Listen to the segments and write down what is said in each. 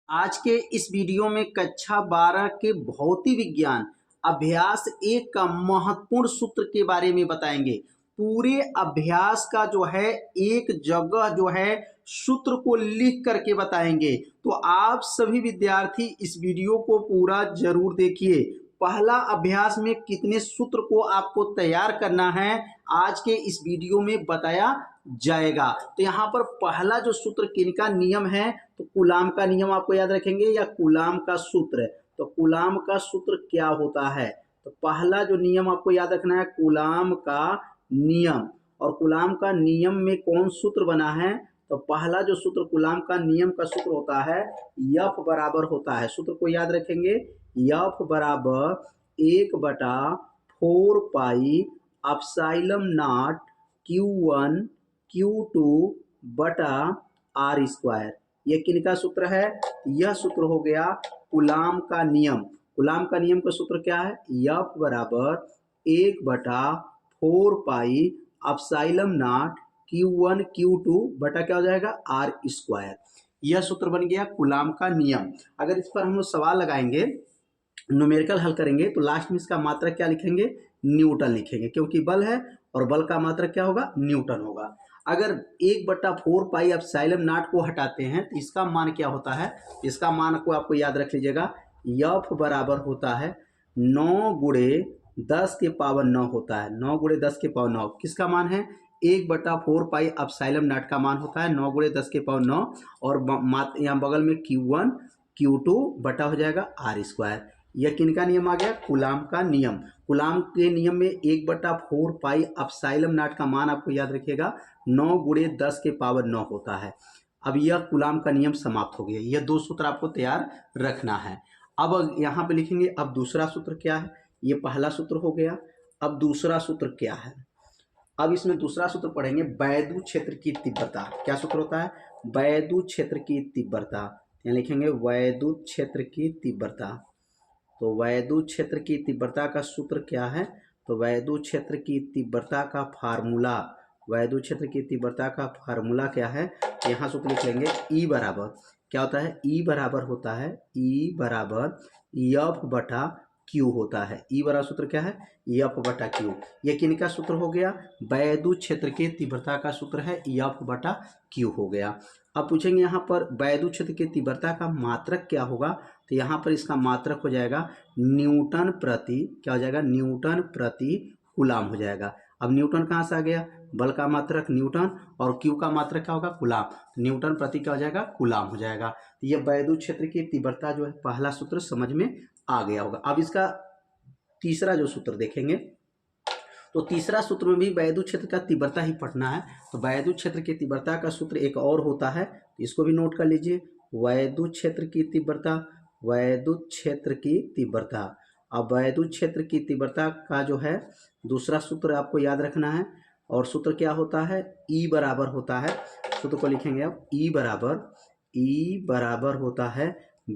आज के इस वीडियो में कक्षा 12 के भौतिक विज्ञान अभ्यास 1 का महत्वपूर्ण सूत्र के बारे में बताएंगे। पूरे अभ्यास का जो है एक जगह जो है सूत्र को लिख करके बताएंगे। तो आप सभी विद्यार्थी इस वीडियो को पूरा जरूर देखिए। पहला अभ्यास में कितने सूत्र को आपको तैयार करना है आज के इस वीडियो में बताया जाएगा। तो यहाँ पर पहला जो सूत्र किनका नियम है, तो कूलाम का नियम आपको याद रखेंगे या कूलाम का सूत्र। तो कूलाम का सूत्र क्या होता है, तो पहला जो नियम आपको याद रखना है कूलाम का नियम। और कूलाम का नियम में कौन सूत्र बना है, तो पहला जो सूत्र कूलाम का नियम का सूत्र होता है F बराबर होता है, सूत्र को याद रखेंगे F बराबर 1/4 pi epsilon not Q1 Q2 बटा R स्क्वायर। ये किनका सूत्र है, यह सूत्र हो गया कूलाम का नियम। कूलाम का नियम का सूत्र क्या है, F बराबर 1/4 pi epsilon not Q1 Q2 बटा क्या हो जाएगा R स्क्वायर। यह सूत्र बन गया कूलाम का नियम। अगर इस पर हम लोग सवाल लगाएंगे, न्यूमेरिकल हल करेंगे, तो लास्ट में इसका मात्रक क्या लिखेंगे, न्यूटन लिखेंगे, क्योंकि बल है और बल का मात्रक क्या होगा, न्यूटन होगा। अगर 1/4 पाई एप्सिलॉन नॉट को हटाते हैं तो इसका मान क्या होता है, इसका मान को आपको याद रख लीजिएगा। F बराबर होता है 9 गुणे 10 के पावर 9 होता है। 9 गुणे 10 के पावर 9 किसका मान है, 1/4 पाई एप्सिलॉन नॉट का मान होता है 9 गुणे 10 के पावर 9। और यहाँ बगल में Q1 Q2 बटा हो जाएगा R स्क्वायर। यह किनका नियम आ गया, कूलाम का नियम। कूलाम के नियम में 1/4 पाई एप्सिलॉन नॉट का मान आपको याद रखिएगा 9 गुणे 10 के पावर 9 होता है। अब यह कूलाम का नियम समाप्त हो गया। यह दो सूत्र आपको तैयार रखना है। अब यहाँ पे लिखेंगे, अब दूसरा सूत्र क्या है, ये पहला सूत्र हो गया। अब दूसरा सूत्र क्या है, अब इसमें दूसरा सूत्र पढ़ेंगे वैद्युत क्षेत्र की तीव्रता। क्या सूत्र होता है, वैद्युत क्षेत्र की तीव्रता। यहाँ लिखेंगे वैद्युत क्षेत्र की तीव्रता। तो वैद्युत क्षेत्र की तीव्रता का सूत्र क्या है, तो वैद्युत क्षेत्र की तीव्रता का फार्मूला, वैद्युत क्षेत्र की तीव्रता का फार्मूला क्या है, यहाँ सूत्र लिख लेंगे E बराबर क्या होता है, E बराबर होता है E बराबर F बटा Q होता है। E बराबर सूत्र क्या है, F बटा Q। ये किनका सूत्र हो गया, वैद्युत क्षेत्र की तीव्रता का सूत्र है F बटा Q हो गया। अब पूछेंगे यहाँ पर वैद्युत क्षेत्र की तीव्रता का मात्रक क्या होगा, तो यहाँ पर इसका मात्रक हो जाएगा न्यूटन प्रति, क्या हो जाएगा, न्यूटन प्रति कूलाम हो जाएगा। अब न्यूटन कहाँ से आ गया, बल का मात्रक न्यूटन और क्यू का मात्रक क्या होगा, कूलाम। तो न्यूटन प्रति क्या हो जाएगा, कूलाम हो जाएगा। तो ये वैद्युत क्षेत्र की तीव्रता जो है पहला सूत्र समझ में आ गया होगा। अब इसका तीसरा जो सूत्र देखेंगे, तो तीसरा सूत्र में भी वैद्युत क्षेत्र का तीव्रता ही पढ़ना है। तो वैद्युत क्षेत्र की तीव्रता का सूत्र एक और होता है, इसको भी नोट कर लीजिए। वैद्युत क्षेत्र की तीव्रता, वैद्युत क्षेत्र की तीव्रता। अब वैद्युत क्षेत्र की तीव्रता का जो है दूसरा सूत्र आपको याद रखना है, और सूत्र क्या होता है, E बराबर होता है, सूत्र को लिखेंगे अब E बराबर होता है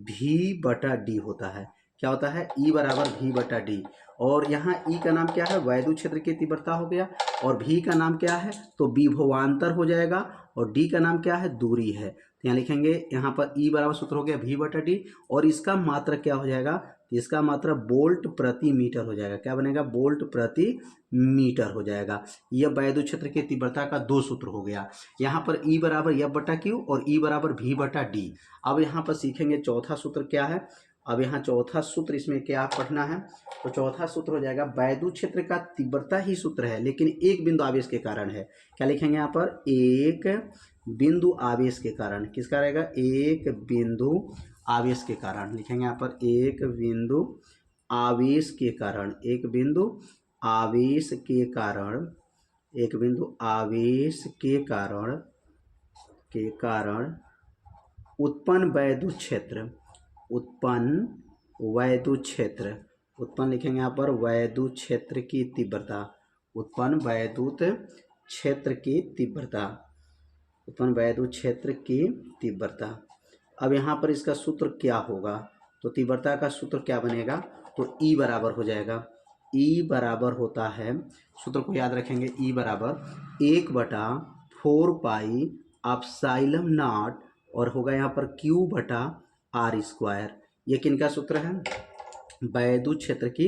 V बटा डी होता है। क्या होता है, E बराबर V बटा डी। और यहाँ E का नाम क्या है, वैद्युत क्षेत्र की तीव्रता हो गया, और V का नाम क्या है, तो विभवांतर हो जाएगा, और D का नाम क्या है, दूरी है। तो यहाँ लिखेंगे, यहाँ पर E बराबर सूत्र हो गया V बटा डी, और इसका मात्रक क्या हो जाएगा, इसका मात्रक वोल्ट प्रति मीटर हो जाएगा। क्या बनेगा, वोल्ट प्रति मीटर हो जाएगा। यह वैद्युत क्षेत्र की तीव्रता का दो सूत्र हो गया। यहाँ पर E बराबर F बटा Q और E बराबर V बटा डी। अब यहाँ पर सीखेंगे चौथा सूत्र क्या है। अब यहाँ चौथा सूत्र इसमें क्या पढ़ना है, तो चौथा सूत्र हो जाएगा वैद्युत क्षेत्र का तीव्रता ही सूत्र है, लेकिन एक बिंदु आवेश के कारण है। क्या लिखेंगे यहाँ पर, एक बिंदु आवेश के कारण। किसका रहेगा, एक बिंदु आवेश के कारण। लिखेंगे यहाँ पर एक बिंदु आवेश के कारण, एक बिंदु आवेश के कारण, एक बिंदु आवेश के कारण उत्पन्न वैद्युत क्षेत्र, उत्पन्न वैद्युत क्षेत्र, उत्पन्न लिखेंगे यहाँ पर वैद्युत क्षेत्र की तीव्रता, उत्पन्न वैद्युत क्षेत्र की तीव्रता, उत्पन्न वैद्युत क्षेत्र की तीव्रता। अब यहाँ पर इसका सूत्र क्या होगा, तो तीव्रता का सूत्र क्या बनेगा, तो E बराबर हो जाएगा, E बराबर होता है, सूत्र को याद रखेंगे, E बराबर 1/4 पाई एप्सिलॉन नॉट, और होगा यहाँ पर Q बटा आर स्क्वायर। ये किनका सूत्र है? वैद्युत क्षेत्र की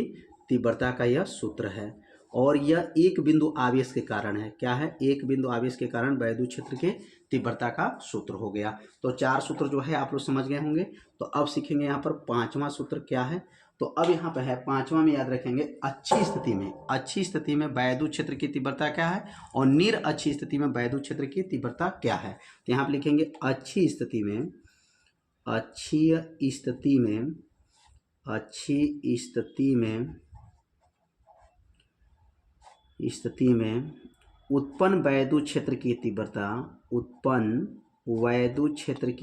तीव्रता का यह सूत्र है और यह एक बिंदु आवेश के कारण है। क्या है? एक बिंदु आवेश के कारण वैद्युत क्षेत्र के तीव्रता का सूत्र हो गया। तो 4 सूत्र जो है आप लोग समझ गए होंगे। तो अब सीखेंगे यहाँ पर 5वां सूत्र क्या है। तो अब यहाँ पर है 5वां में, याद रखेंगे अच्छी स्थिति में वैद्युत क्षेत्र की तीव्रता क्या है और निर अच्छी स्थिति में वैद्युत क्षेत्र की तीव्रता क्या है। तो यहाँ पर लिखेंगे अच्छी स्थिति में उत्पन्न वैद्युत क्षेत्र की तीव्रता, तो उत्पन्न वैद्युत क्षेत्र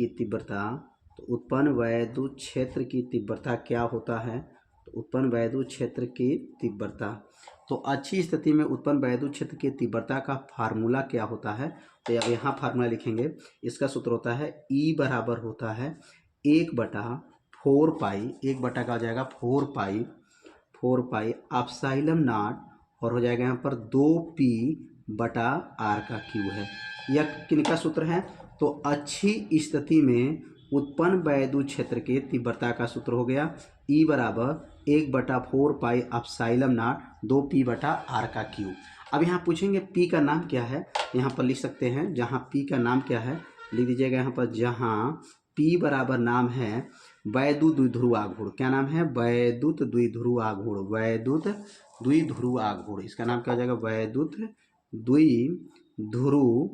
की तीव्रता क्या होता है? तो उत्पन्न वैद्युत क्षेत्र की तीव्रता, तो अच्छी स्थिति में उत्पन्न वैद्युत क्षेत्र की तीव्रता का फार्मूला क्या होता है? तो अब यहाँ फार्मूला लिखेंगे। इसका सूत्र होता है E बराबर होता है 1/4 1 बटा का हो जाएगा 4 पाई एप्सिलॉन नॉट और हो जाएगा यहाँ पर 2p बटा r का क्यूब है। यह किनका सूत्र है? तो अच्छी स्थिति में उत्पन्न वैद्युत क्षेत्र के तीव्रता का सूत्र हो गया E बराबर 1/4 पाई एप्सिलॉन नॉट 2p बटा r का क्यूब। अब यहाँ पूछेंगे P का नाम क्या है। यहाँ पर लिख सकते हैं, जहाँ P का नाम क्या है लिख दीजिएगा यहाँ पर, जहाँ P बराबर नाम है वैद्युत द्विध्रुव आघूर्ण। क्या नाम है? वैद्युत द्विध्रुव आघूर्ण। इसका नाम क्या हो जाएगा? वैद्युत द्विध्रुव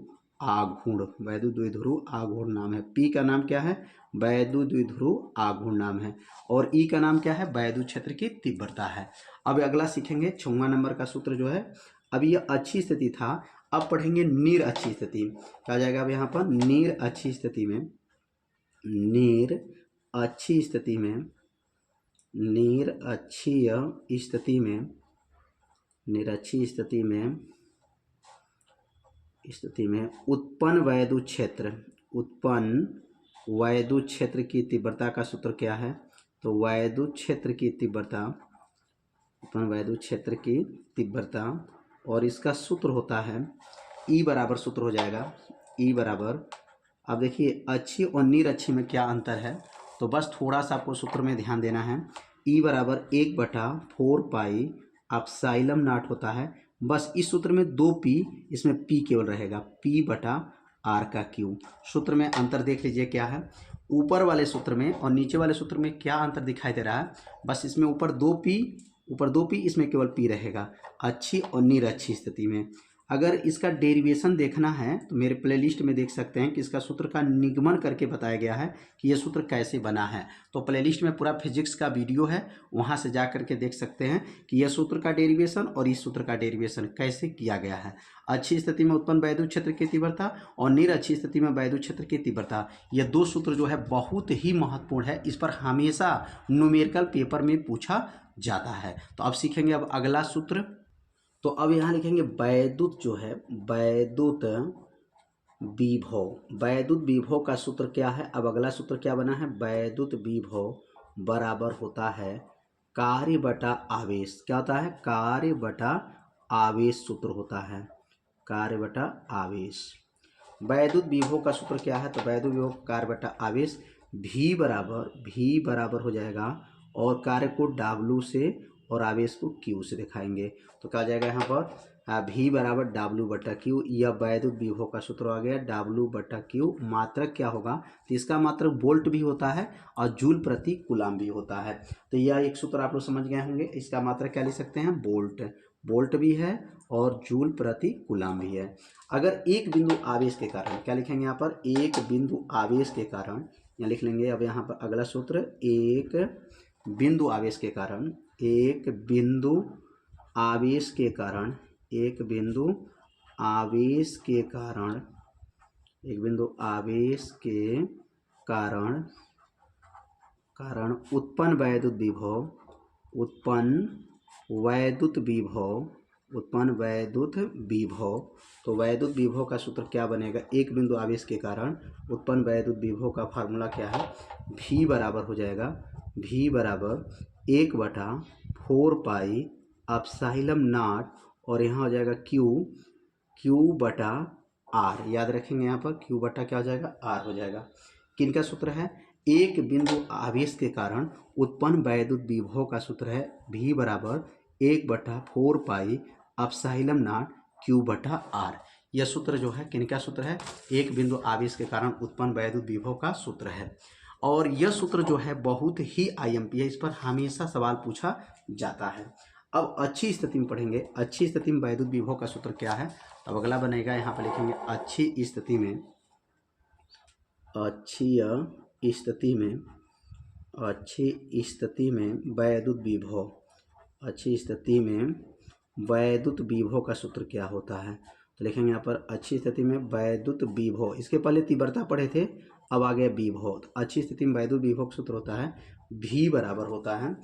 आघूर्ण नाम है। P का नाम क्या है? वैद्युत द्विध्रुव आघूर्ण नाम है और E का नाम क्या है? वैद्युत क्षेत्र की तीव्रता है। अब अगला सीखेंगे 6वां नंबर का सूत्र जो है। अब ये अच्छी स्थिति था, अब पढ़ेंगे निर अच्छी स्थिति। क्या आ जाएगा अब यहाँ पर? निर अच्छी स्थिति में उत्पन्न वैद्युत क्षेत्र की तीव्रता का सूत्र क्या है? तो वैद्युत क्षेत्र की तीव्रता और इसका सूत्र होता है E बराबर, सूत्र हो जाएगा E बराबर। अब देखिए अच्छी और निर अच्छी में क्या अंतर है, तो बस थोड़ा सा आपको सूत्र में ध्यान देना है। E बराबर 1/4 पाई एप्सिलॉन नॉट होता है। बस इस सूत्र में 2p, इसमें p केवल रहेगा, p बटा r का क्यूब। सूत्र में अंतर देख लीजिए क्या है। ऊपर वाले सूत्र में और नीचे वाले सूत्र में क्या अंतर दिखाई दे रहा है? बस इसमें ऊपर 2p, इसमें केवल p रहेगा अच्छी और निर अच्छी स्थिति में। अगर इसका डेरिवेशन देखना है तो मेरे प्लेलिस्ट में देख सकते हैं कि इसका सूत्र का निगमन करके बताया गया है कि यह सूत्र कैसे बना है। तो प्लेलिस्ट में पूरा फिजिक्स का वीडियो है, वहां से जा करके देख सकते हैं कि यह सूत्र का डेरिवेशन और इस सूत्र का डेरिवेशन कैसे किया गया है। अच्छी स्थिति में उत्पन्न वैद्युत क्षेत्र की तीव्रता और निर अच्छी स्थिति में वैद्युत क्षेत्र की तीव्रता, यह 2 सूत्र जो है बहुत ही महत्वपूर्ण है। इस पर हमेशा न्यूमेरिकल पेपर में पूछा जाता है। तो अब सीखेंगे अब अगला सूत्र। तो अब यहाँ लिखेंगे वैद्युत जो है, वैद्युत विभव का सूत्र क्या है। अब अगला सूत्र क्या बना है? वैद्युत विभव बराबर होता है कार्य बटा आवेश। क्या होता है? कार्य बटा आवेश सूत्र होता है, कार्य बटा आवेश। वैद्युत विभव का सूत्र क्या है? तो वैद्युत विभव कार्य बटा आवेश, V बराबर हो जाएगा और कार्य को W से और आवेश को Q से दिखाएंगे। तो क्या आ जाएगा यहाँ पर? V बराबर W बटा Q। यह वैद्युत विभव का सूत्र आ गया, W बटा Q। मात्रक क्या होगा? तो इसका मात्रक वोल्ट भी होता है और जूल प्रति कूलम भी होता है। तो यह एक सूत्र आप लोग समझ गए होंगे। इसका मात्रक क्या लिख सकते हैं? वोल्ट भी है और जूल प्रति कूलम भी है। अगर एक बिंदु आवेश के कारण, क्या लिखेंगे यहाँ पर? एक बिंदु आवेश के कारण, यहाँ लिख लेंगे। अब यहाँ पर अगला सूत्र, एक बिंदु आवेश के कारण, एक बिंदु आवेश के कारण उत्पन्न वैद्युत विभव। तो वैद्युत विभव का सूत्र क्या बनेगा? एक बिंदु आवेश के कारण उत्पन्न वैद्युत विभव का फार्मूला क्या है? V बराबर हो जाएगा, V बराबर 1/4 पाई एप्सिलॉन नॉट और यहाँ हो जाएगा Q बटा R। याद रखेंगे यहाँ पर Q बटा क्या हो जाएगा? R हो जाएगा। किनका सूत्र है? एक बिंदु आवेश के कारण उत्पन्न वैद्युत विभव का सूत्र है V बराबर 1/4 एप्सिलॉन नॉट Q बटा R। यह सूत्र जो है किनका सूत्र है? एक बिंदु आवेश के कारण उत्पन्न वैद्युत विभव का सूत्र है। और यह सूत्र जो है बहुत ही IMP है, इस पर हमेशा सवाल पूछा जाता है। अब अच्छी स्थिति में पढ़ेंगे, अच्छी स्थिति में वैद्युत विभव का सूत्र क्या है। अब अगला बनेगा, यहाँ पर लिखेंगे अच्छी स्थिति में, अच्छी स्थिति में वैद्युत विभव, अच्छी स्थिति में वैद्युत विभव का सूत्र क्या होता है। तो लिखेंगे यहाँ पर अच्छी स्थिति में वैद्युत विभव, इसके पहले तीव्रता पढ़े थे, अब आ गया विभव। तो अच्छी स्थिति में वैद्युत विभव का सूत्र होता है V बराबर होता है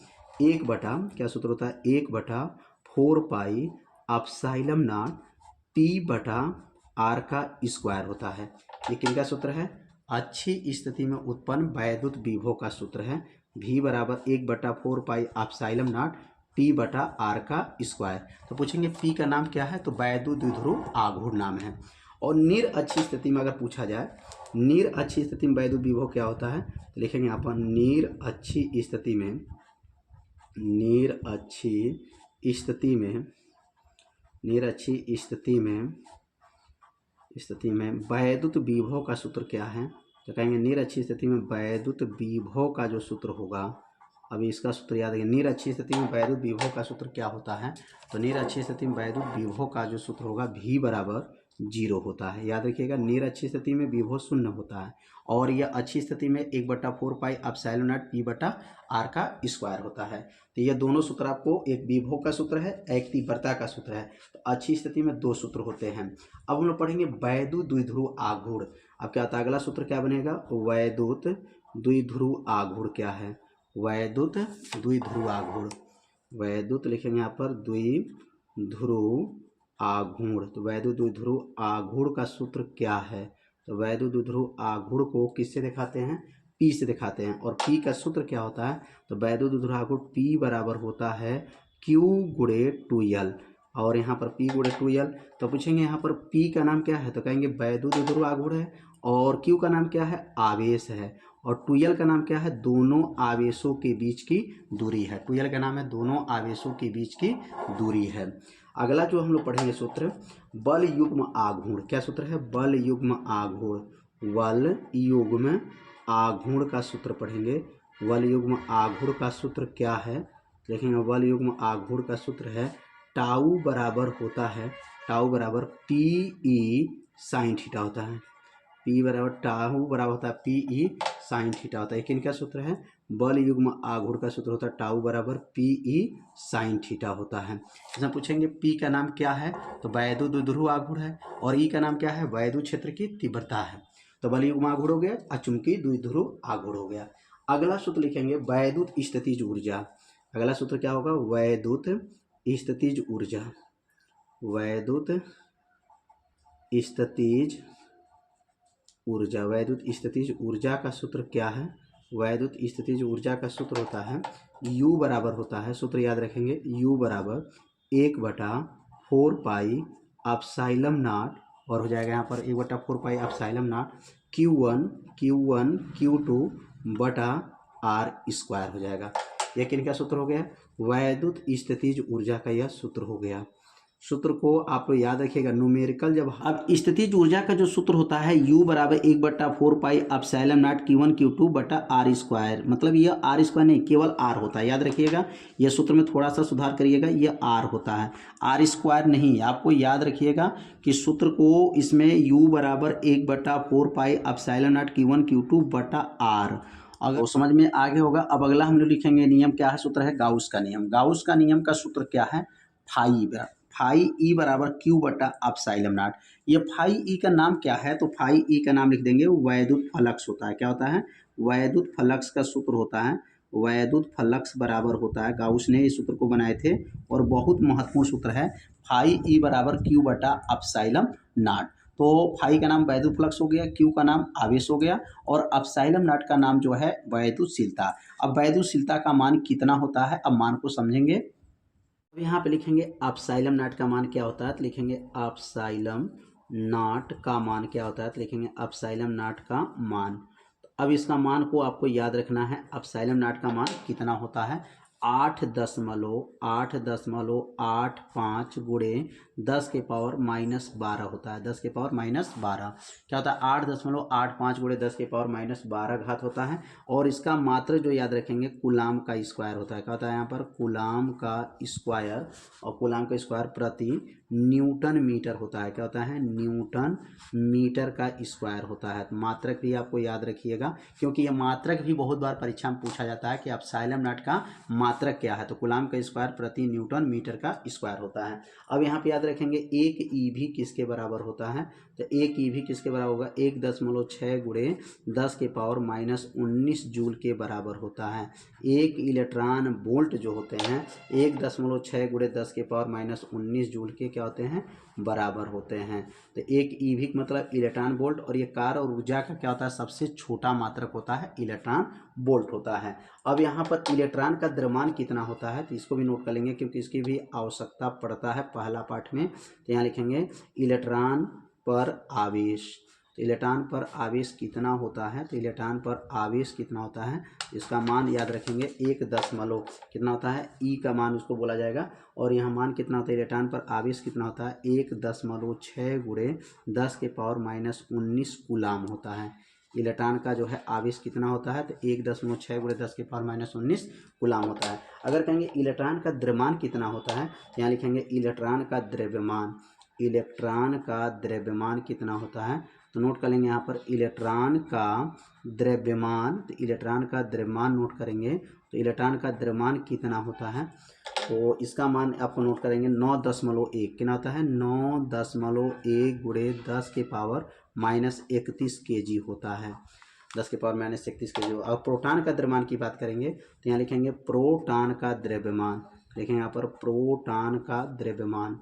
1 बटा, क्या सूत्र होता है, 1/4 पाई एप्सिलॉन नॉट P बटा R का स्क्वायर होता है। ये किनका सूत्र है? अच्छी स्थिति में उत्पन्न वैद्युत विभव का सूत्र है V बराबर 1/4 पाई एप्सिलॉन नॉट P बटा R का स्क्वायर। तो पूछेंगे P का नाम क्या है, तो वैद्युत द्विध्रुव आघूर्ण नाम है। और निर अच्छी स्थिति में अगर पूछा जाए, निर अच्छी स्थिति में वैद्युत विभव क्या होता है, तो लिखेंगे यहाँ पर निर अच्छी स्थिति में, निर अच्छी स्थिति में वैद्युत विभव का सूत्र क्या है। तो कहेंगे निर अच्छी स्थिति में वैद्युत विभव का जो सूत्र होगा, अभी इसका सूत्र याद है। निर अच्छी स्थिति में वैद्युत विभव का सूत्र क्या होता है, तो निर अच्छी स्थिति में वैद्युत विभव का जो सूत्र होगा V बराबर 0 होता है। याद रखिएगा, निर अच्छी स्थिति में विभव 0 होता है और यह अच्छी स्थिति में 1/4 पाई एप्सिलॉन नॉट P बटा R का स्क्वायर होता है। तो ये दोनों सूत्र आपको, एक विभव का सूत्र है, एक तीव्रता का सूत्र है। तो अच्छी स्थिति में दो सूत्र होते हैं। अब हम लोग पढ़ेंगे वैद्युत द्विध्रुव आघूर्ण। अब क्या होता है, अगला सूत्र क्या बनेगा, वैद्युत द्विध्रुव आघूर्ण क्या है, वैद्युत द्विध्रुव आघूर्ण, वैद्युत लिखेंगे यहाँ पर द्विध्रुव आघूर्ण। तो वैद्युत द्विध्रुव आघूर्ण का सूत्र क्या है, तो वैद्युत द्विध्रुव आघूर्ण को किससे दिखाते हैं, P से दिखाते हैं। और P का सूत्र क्या होता है, तो वैद्युत द्विध्रुव आघूर्ण P बराबर होता है Q गुणे 2L। और यहाँ पर P गुणे 2L। तो पूछेंगे यहाँ पर P का नाम क्या है, तो कहेंगे वैद्युत द्विध्रुव आघूर्ण है, और Q का नाम क्या है, आवेश है, और 2L का नाम क्या है, दोनों आवेशों के बीच की दूरी है। 2L का नाम है दोनों आवेशों के बीच की दूरी है। अगला जो हम लोग पढ़ेंगे सूत्र, बल युग्म आघूर्ण। क्या सूत्र है, बल युग्म आघूर्ण, बल युग्म आघूर्ण का सूत्र पढ़ेंगे। बल युग्म आघूर्ण का सूत्र क्या है, देखेंगे बल युग्म आघूर्ण का सूत्र है टाउ बराबर होता है, टाउ बराबर PE साइन थीटा होता है, P बराबर टाउ बराबर होता है PE साइन थीटा होता है। किनका सूत्र है, बल युग्म आघूर्ण का सूत्र होता है टाउ बराबर PE साइन थीटा होता है। इसमें पूछेंगे P का नाम क्या है, तो वैद्युत द्विध्रुव आघूर्ण है, और E का नाम क्या है, वैद्युत क्षेत्र की तीव्रता है। तो बल युग्म आघूर्ण हो गया, अचुंबकीय द्विध्रुव आघूर्ण हो गया। अगला सूत्र लिखेंगे वैद्युत स्थितिज ऊर्जा। अगला सूत्र क्या होगा, वैद्युत स्थितिज ऊर्जा, वैद्युत स्थितिज ऊर्जा, वैद्युत स्थितिज ऊर्जा का सूत्र क्या है, वैद्युत स्थितिज ऊर्जा का सूत्र होता है U बराबर होता है, सूत्र याद रखेंगे, U बराबर 1/4 पाई एप्सिलॉन नॉट, और हो जाएगा यहाँ पर 1/4 pi epsilon not Q1 Q2 बटा R स्क्वायर हो जाएगा। यह किनका सूत्र हो गया, वैद्युत स्थितिज ऊर्जा का यह सूत्र हो गया। सूत्र को आप लोग याद रखिएगा, न्यूमेरिकल जब, अब स्थितिज ऊर्जा का जो सूत्र होता है U बराबर 1/4 pi epsilon not Q1 Q2 बटा R स्क्वायर, मतलब यह R स्क्वायर नहीं, केवल R होता है। याद रखिएगा, यह सूत्र में थोड़ा सा सुधार करिएगा, यह R होता है, R स्क्वायर नहीं। आपको याद रखिएगा कि सूत्र को इसमें U बराबर 1/4 pi epsilon not Q1 Q2 बटा R, अगर समझ में आगे होगा। अब अगला हम लोग लिखेंगे नियम क्या है, सूत्र है गाउस का नियम। गाउस का नियम का सूत्र क्या है, फाई E बराबर Q बटा एप्सिलॉन नॉट। ये फाई E का नाम क्या है, तो फाई E का नाम लिख देंगे वैद्युत फ्लक्स होता है। क्या होता है, वैद्युत फ्लक्स का सूत्र होता है, वैद्युत फ्लक्स बराबर होता है, गाउस ने इस सूत्र को बनाए थे और बहुत महत्वपूर्ण सूत्र है, फाई E बराबर Q बटा एप्सिलॉन नॉट। तो फाई का नाम वैद्युत फ्लक्स हो गया, Q का नाम आवेश हो गया, और एप्सिलॉन नॉट का नाम जो है वैद्युतशीलता। अब वैद्युतशीलता का मान कितना होता है, अब मान को समझेंगे। अब यहाँ पे लिखेंगे एप्सिलॉन नॉट का मान क्या होता है, तो लिखेंगे एप्सिलॉन नॉट का मान क्या होता है, तो लिखेंगे एप्सिलॉन नॉट का मान। तो अब इसका मान को आपको याद रखना है। एप्सिलॉन नॉट का मान कितना होता है, 8.85 गुणे 10 के पावर -12 होता है। 10 के पावर -12 क्या होता है, 8.85 गुणे 10 के पावर -12 घात होता है। और इसका मात्रक जो याद रखेंगे कूलाम का स्क्वायर होता है। क्या होता है यहाँ पर, कूलाम का स्क्वायर, और कूलाम का स्क्वायर प्रति न्यूटन मीटर होता है। क्या होता है, न्यूटन मीटर का स्क्वायर होता है। मात्रक भी आपको याद रखिएगा, क्योंकि ये मात्रक भी बहुत बार परीक्षा में पूछा जाता है कि एप्सिलॉन नॉट का मात्रक क्या है। तो कूलाम का स्क्वायर प्रति न्यूटन मीटर का स्क्वायर होता है। अब यहाँ पे याद रखेंगे 1 ईवी किसके बराबर होता है, तो 1 ईवी किसके बराबर होगा, 1.6 गुणे 10 के पावर -19 जूल के बराबर होता है। 1 इलेक्ट्रॉन वोल्ट जो होते हैं 1.6 गुणे 10 के पावर -19 जूल के क्या होते हैं, बराबर होते हैं। तो 1 ईवी मतलब इलेक्ट्रॉन वोल्ट, और ये कार्य और ऊर्जा का क्या होता है, सबसे छोटा मात्रक होता है इलेक्ट्रॉन वोल्ट होता है। अब यहाँ पर इलेक्ट्रॉन का द्रव्यमान कितना होता है, तो इसको भी नोट कर लेंगे क्योंकि इसकी भी आवश्यकता पड़ता है पहला पाठ में। तो यहाँ लिखेंगे इलेक्ट्रॉन पर आवेश। तो इलेक्ट्रॉन पर आवेश कितना होता है, तो इलेक्ट्रॉन पर आवेश कितना होता है, इसका मान याद रखेंगे 1 दशमलव कितना होता है, ई का मान उसको बोला जाएगा। और यहाँ मान कितना होता है, इलेक्ट्रॉन पर आवेश कितना होता है, 1.6 गुणे 10 के पावर -19 कूलाम होता है। इलेक्ट्रॉन का जो है आवेश कितना होता है, तो 1.6 गुणे 10 के पावर -19 कूलाम होता है। अगर कहेंगे इलेक्ट्रॉन का द्रव्यमान कितना होता है, तो यहाँ लिखेंगे इलेक्ट्रॉन का द्रव्यमान। इलेक्ट्रॉन का द्रव्यमान कितना होता है, तो नोट कर लेंगे यहाँ पर इलेक्ट्रॉन का द्रव्यमान। तो इलेक्ट्रॉन का द्रव्यमान नोट करेंगे, तो इलेक्ट्रॉन का द्रव्यमान कितना होता है, तो इसका मान आपको नोट करेंगे 9.1 कितना होता है, 9.1 गुणे 10 के पावर -31 केजी होता है। 10 के पावर -31 केजी। अब प्रोटॉन का द्रव्यमान की बात करेंगे, तो यहाँ लिखेंगे प्रोटॉन का द्रव्यमान। देखें यहाँ पर प्रोटॉन का द्रव्यमान।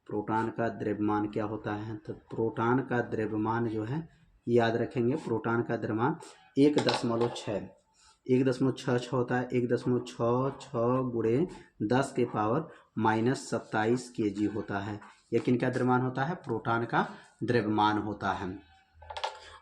प्रोटॉन का द्रव्यमान क्या होता है, तो प्रोटॉन का द्रव्यमान जो है याद रखेंगे, प्रोटॉन का द्रव्यमान 1.66 होता है। 1.66 गुणे 10 के पावर -27 केजी होता है। यह किनका द्रव्यमान होता है, प्रोटॉन का द्रव्यमान होता है।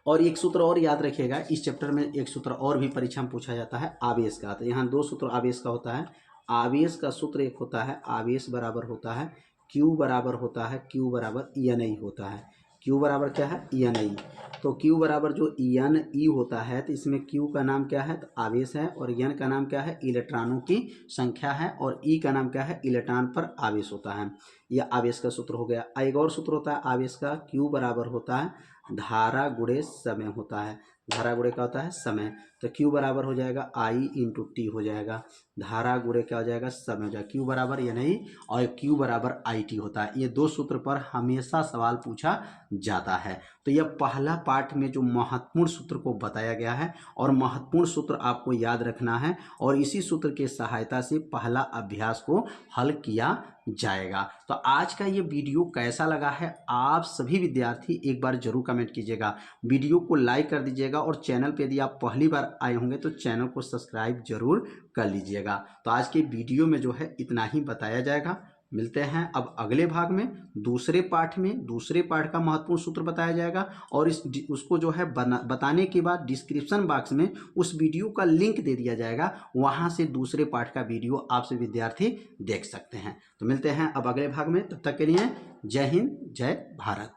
और एक सूत्र और याद रखिएगा, इस चैप्टर में एक सूत्र और भी परीक्षा में पूछा जाता है आवेश का। तो यहाँ 2 सूत्र आवेश का होता है। आवेश का सूत्र एक होता है, आवेश बराबर होता है Q बराबर होता है, Q बराबर ENI होता है। Q बराबर क्या है, ENI। तो Q बराबर जो ENE होता है, तो इसमें Q का नाम क्या है, तो आवेश है, और EN का नाम क्या है, इलेक्ट्रॉनों की संख्या है, और E का नाम क्या है, इलेक्ट्रॉन पर आवेश होता है। यह आवेश का सूत्र हो गया। एक और सूत्र होता है आवेश का, Q बराबर होता है धारा गुणे समय होता है। धारा गुणे क्या होता है, समय। तो Q बराबर हो जाएगा I × T हो जाएगा। धारा गुणे क्या हो जाएगा, समय हो जाएगा। Q बराबर ENI और Q बराबर IT होता है। ये 2 सूत्र पर हमेशा सवाल पूछा जाता है। तो यह पहला पाठ में जो महत्वपूर्ण सूत्र को बताया गया है, और महत्वपूर्ण सूत्र आपको याद रखना है, और इसी सूत्र के सहायता से पहला अभ्यास को हल किया जाएगा। तो आज का ये वीडियो कैसा लगा है, आप सभी विद्यार्थी एक बार जरूर कमेंट कीजिएगा। वीडियो को लाइक कर दीजिएगा, और चैनल पे यदि आप पहली बार आए होंगे तो चैनल को सब्सक्राइब जरूर कर लीजिएगा। तो आज के वीडियो में जो है इतना ही बताया जाएगा। मिलते हैं अब अगले भाग में, दूसरे पाठ में। दूसरे पाठ का महत्वपूर्ण सूत्र बताया जाएगा, और उसको जो है बताने के बाद डिस्क्रिप्शन बॉक्स में उस वीडियो का लिंक दे दिया जाएगा, वहां से दूसरे पाठ का वीडियो आप सभी विद्यार्थी देख सकते हैं। तो मिलते हैं अब अगले भाग में, तब तक के लिए जय हिंद, जय भारत।